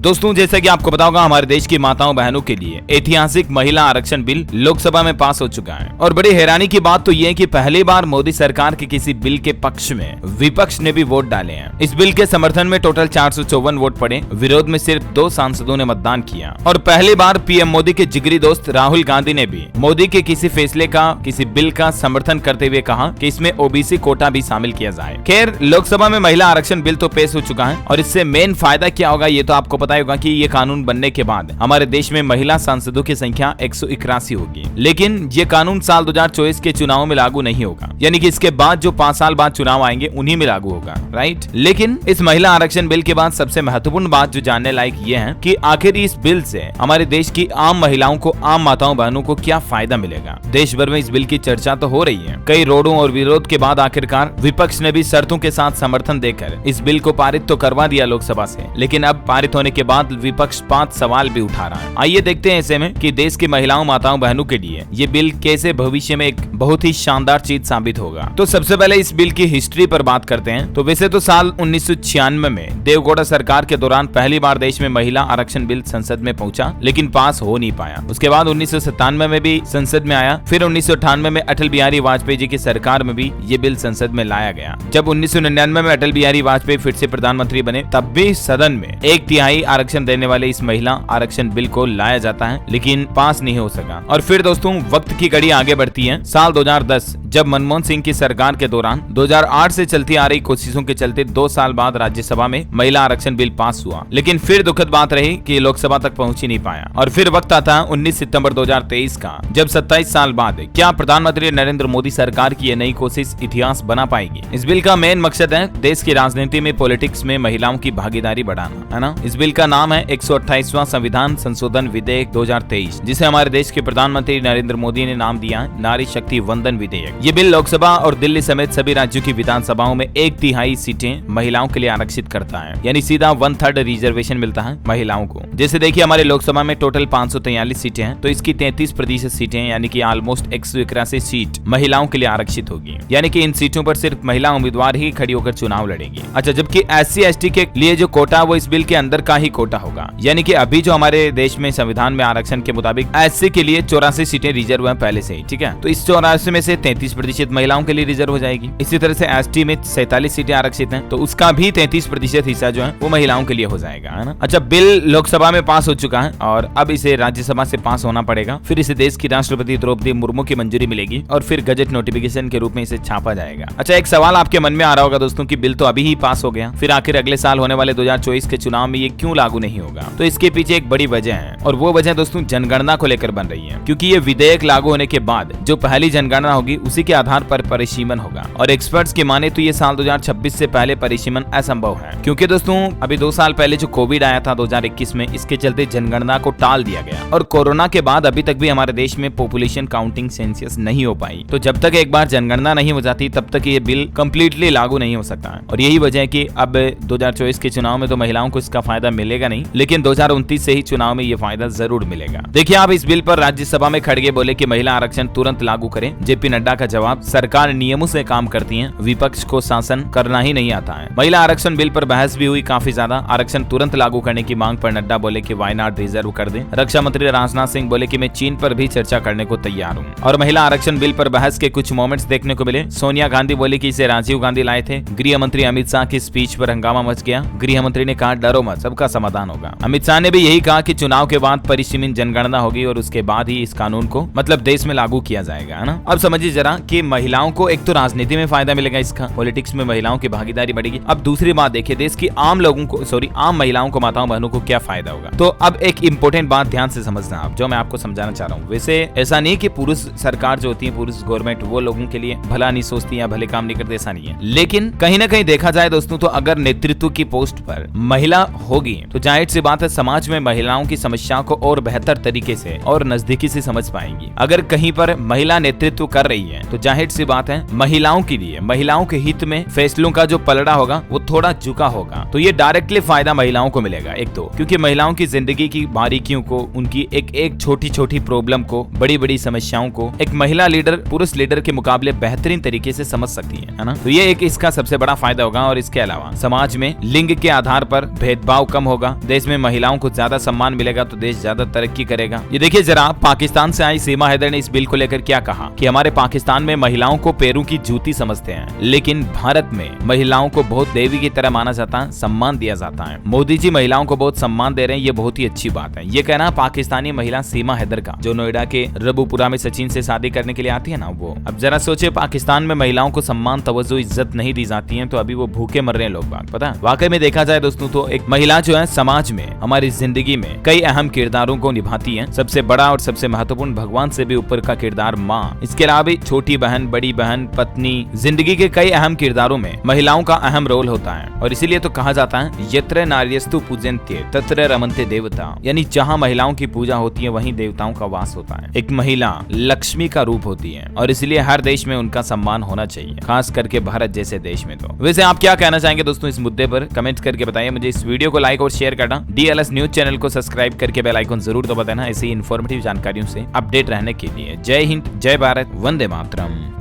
दोस्तों जैसा कि आपको पता होगा, हमारे देश की माताओं बहनों के लिए ऐतिहासिक महिला आरक्षण बिल लोकसभा में पास हो चुका है। और बड़ी हैरानी की बात तो यह है कि पहली बार मोदी सरकार के किसी बिल के पक्ष में विपक्ष ने भी वोट डाले हैं। इस बिल के समर्थन में टोटल 454 वोट पड़े, विरोध में सिर्फ 2 सांसदों ने मतदान किया। और पहली बार पीएम मोदी के जिगरी दोस्त राहुल गांधी ने भी मोदी के किसी फैसले का, किसी बिल का समर्थन करते हुए कहा कि इसमें ओबीसी कोटा भी शामिल किया जाए। खैर, लोकसभा में महिला आरक्षण बिल तो पेश हो चुका है और इससे मेन फायदा क्या होगा ये तो आपको पता होगा कि ये कानून बनने के बाद हमारे देश में महिला सांसदों की संख्या 181 होगी। लेकिन ये कानून साल 2024 के चुनाव में लागू नहीं होगा, यानी कि इसके बाद जो 5 साल बाद चुनाव आएंगे उन्हीं में लागू होगा, राइट। लेकिन इस महिला आरक्षण बिल के बाद सबसे महत्वपूर्ण बात जो जानने लायक ये है कि आखिर इस बिल से हमारे देश की आम महिलाओं को, आम माताओं बहनों को क्या फायदा मिलेगा। देश भर में इस बिल की चर्चा तो हो रही है। कई रोड़ों और विरोध के बाद आखिरकार विपक्ष ने भी शर्तों के साथ समर्थन देकर इस बिल को पारित तो करवा दिया लोकसभा से। लेकिन अब पारित होने के बाद विपक्ष 5 सवाल भी उठा रहा है। आइए देखते हैं ऐसे में कि देश की महिलाओं, माताओं, बहनों के लिए ये बिल कैसे भविष्य में एक बहुत ही शानदार चीज साबित होगा। तो सबसे पहले इस बिल की हिस्ट्री पर बात करते हैं। तो वैसे तो साल 1996 में देवगौड़ा सरकार के दौरान पहली बार देश में महिला आरक्षण बिल संसद में पहुंचा, लेकिन पास हो नहीं पाया। उसके बाद 1997 में भी संसद में आया, फिर 1998 में अटल बिहारी वाजपेयी जी की सरकार में भी ये बिल संसद में लाया गया। जब 1999 में अटल बिहारी वाजपेयी फिर से प्रधानमंत्री बने, तब भी सदन में 1/3 आरक्षण देने वाले इस महिला आरक्षण बिल को लाया जाता है, लेकिन पास नहीं हो सका। और फिर दोस्तों वक्त की घड़ी आगे बढ़ती है। साल 2010 जब मनमोहन सिंह की सरकार के दौरान 2008 से चलती आ रही कोशिशों के चलते 2 साल बाद राज्यसभा में महिला आरक्षण बिल पास हुआ, लेकिन फिर दुखद बात रही कि लोकसभा तक पहुंच ही नहीं पाया। और फिर वक्त आता है 19 सितंबर 2023 का, जब 27 साल बाद क्या प्रधानमंत्री नरेंद्र मोदी सरकार की ये नई कोशिश इतिहास बना पाएगी। इस बिल का मेन मकसद है देश की राजनीति में, पॉलिटिक्स में महिलाओं की भागीदारी बढ़ाना, है ना। इस बिल का नाम है 128वां संविधान संशोधन विधेयक 2023, जिसे हमारे देश के प्रधानमंत्री नरेंद्र मोदी ने नाम दिया है नारी शक्ति वंदन विधेयक। ये बिल लोकसभा और दिल्ली समेत सभी राज्यों की विधानसभाओं में 1/3 सीटें महिलाओं के लिए आरक्षित करता है, यानी सीधा 1/3 रिजर्वेशन मिलता है महिलाओं को। जैसे देखिए हमारे लोकसभा में टोटल 543 सीटें हैं, तो इसकी 33% सीटें यानी कि ऑलमोस्ट 181 सीट महिलाओं के लिए आरक्षित होगी, यानी कि इन सीटों पर सिर्फ महिला उम्मीदवार ही खड़ी होकर चुनाव लड़ेगी। अच्छा, जबकि SC ST के लिए जो कोटा वो इस बिल के अंदर का ही कोटा होगा, यानी कि अभी जो हमारे देश में संविधान में आरक्षण के मुताबिक SC के लिए 84 सीटें रिजर्व है पहले से ही, ठीक है। तो इस 84 में से 33% महिलाओं के लिए रिजर्व हो जाएगी। इसी तरह से ST में 47 सीटें आरक्षित हैं, तो उसका भी 33% हिस्सा जो है वो महिलाओं के लिए हो जाएगा, है ना। अच्छा, बिल लोकसभा में पास हो चुका है और अब इसे राज्यसभा से पास होना पड़ेगा, फिर इसे देश की राष्ट्रपति द्रौपदी मुर्मू की मंजूरी मिलेगी और फिर गजट नोटिफिकेशन के रूप में इसे छापा जाएगा। अच्छा, एक सवाल आपके मन में आ रहा होगा दोस्तों कि बिल तो अभी ही पास हो गया, फिर आखिर अगले साल होने वाले 2024 के चुनाव में ये क्यों लागू नहीं होगा। तो इसके पीछे एक बड़ी वजह है और वो वजह दोस्तों जनगणना को लेकर बन रही है, क्योंकि ये विधेयक लागू होने के बाद जो पहली जनगणना होगी उसी के आधार पर परिसीमन होगा। और एक्सपर्ट्स की माने तो ये साल 2026 से पहले परिसीमन असंभव है, क्योंकि दोस्तों अभी 2 साल पहले जो कोविड आया था 2021 में, इसके चलते जनगणना को टाल दिया गया और कोरोना के बाद अभी तक भी हमारे देश में पॉपुलेशन काउंटिंग सेंसस नहीं हो पाई। तो जब तक एक बार जनगणना नहीं हो जाती तब तक ये बिल कंप्लीटली लागू नहीं हो सकता है। और यही वजह है कि अब 2024 के चुनाव में तो महिलाओं को इसका फायदा मिलेगा नहीं, लेकिन 2029 से ही चुनाव में ये फायदा जरूर मिलेगा। देखिए, आप इस बिल पर राज्यसभा में खड़गे बोले कि महिला आरक्षण तुरंत लागू करें। जेपी नड्डा का जवाब, सरकार नियमों से काम करती है, विपक्ष को शासन करना ही नहीं आता है। महिला आरक्षण बिल पर बहस भी हुई काफी ज्यादा। आरक्षण तुरंत लागू करने की मांग पर नड्डा बोले कि वाई नॉट रिजर्व कर दें। रक्षा मंत्री राजनाथ सिंह बोले कि मैं चीन पर भी चर्चा करने को तैयार हूँ। और महिला आरक्षण बिल पर बहस के कुछ मोमेंट्स देखने को मिले। सोनिया गांधी बोली कि इसे राजीव गांधी लाए थे। गृह मंत्री अमित शाह की स्पीच पर हंगामा मच गया। गृह मंत्री ने कहा डरो मत, सबका समाधान होगा। अमित शाह ने भी यही कहा कि चुनाव के बाद परिसीमन जनगणना होगी और उसके बाद ही इस कानून को मतलब देश में लागू किया जाएगा, है ना। अब समझिए जरा कि महिलाओं को एक तो राजनीति में फायदा मिलेगा, इसका पॉलिटिक्स में महिलाओं की भागीदारी बढ़ेगी। अब दूसरी बात देखिए, देश की आम लोगों को, आम महिलाओं को, माताओं बहनों को क्या फायदा होगा। तो अब एक इम्पोर्टेंट बात ध्यान से समझना आप, जो मैं आपको समझाना चाह रहा हूँ। वैसे ऐसा नहीं कि पुरुष सरकार जो होती है, पुरुष गवर्नमेंट वो लोगों के लिए भला नहीं सोचती या भले काम नहीं करते, ऐसा नहीं है। लेकिन कहीं ना कहीं देखा जाए दोस्तों, तो अगर नेतृत्व की पोस्ट पर महिला होगी तो जाहिर सी बात है समाज में महिलाओं की समस्याओं को और बेहतर तरीके से और नजदीकी से समझ पाएंगी। अगर कहीं पर महिला नेतृत्व कर रही है हैं तो जाहिर सी बात है महिलाओं के लिए, महिलाओं के हित में फैसलों का जो पलड़ा होगा वो थोड़ा झुका होगा। तो ये डायरेक्टली फायदा महिलाओं को मिलेगा एक तो, क्योंकि महिलाओं की जिंदगी की बारीकियों को, उनकी एक एक छोटी छोटी प्रॉब्लम को, बड़ी बड़ी समस्याओं को एक महिला लीडर पुरुष लीडर के मुकाबले बेहतरीन तरीके से समझ सकती है ना। तो ये एक इसका सबसे बड़ा फायदा होगा। और इसके अलावा समाज में लिंग के आधार पर भेदभाव कम होगा, देश में महिलाओं को ज्यादा सम्मान मिलेगा तो देश ज्यादा तरक्की करेगा। ये देखिए जरा, पाकिस्तान से आई सीमा हैदर ने इस बिल को लेकर क्या कहा कि हमारे पाकिस्तान में महिलाओं को पैरों की जूती समझते हैं, लेकिन भारत में महिलाओं को बहुत देवी की तरह माना जाता है, सम्मान दिया जाता है। मोदी जी महिलाओं को बहुत सम्मान दे रहे हैं, ये बहुत ही अच्छी बात है। ये कहना पाकिस्तानी महिला सीमा हैदर का, जो नोएडा के रबुपुरा में सचिन से शादी करने के लिए आती है ना वो। अब जरा सोचे, पाकिस्तान में महिलाओं को सम्मान, तवज्जो, इज्जत नहीं दी जाती है तो अभी वो भूखे मर रहे हैं लोग बाग। पता वाकई में देखा जाए दोस्तों तो एक महिला जो है समाज में, हमारी जिंदगी में कई अहम किरदारों को निभाती है। सबसे बड़ा और सबसे महत्वपूर्ण, भगवान से भी ऊपर का किरदार माँ। इसके अलावा भी छोटी बहन, बड़ी बहन, पत्नी, जिंदगी के कई अहम किरदारों में महिलाओं का अहम रोल होता है। और इसीलिए तो कहा जाता है यत्र नार्यस्तु पूजन्ते तत्र रमन्ते देवता, यानी जहाँ महिलाओं की पूजा होती है वहीं देवताओं का वास होता है। एक महिला लक्ष्मी का रूप होती है और इसलिए हर देश में उनका सम्मान होना चाहिए, खास करके भारत जैसे देश में। तो वैसे आप क्या कहना चाहेंगे दोस्तों इस मुद्दे पर, कमेंट करके बताइए मुझे। इस वीडियो को लाइक और शेयर करना, DLS न्यूज चैनल को सब्सक्राइब करके बेल आइकन जरूर दबा देना ऐसी इन्फॉर्मेटिव जानकारियों से अपडेट रहने के लिए। जय हिंद, जय भारत, वंदे मातरम।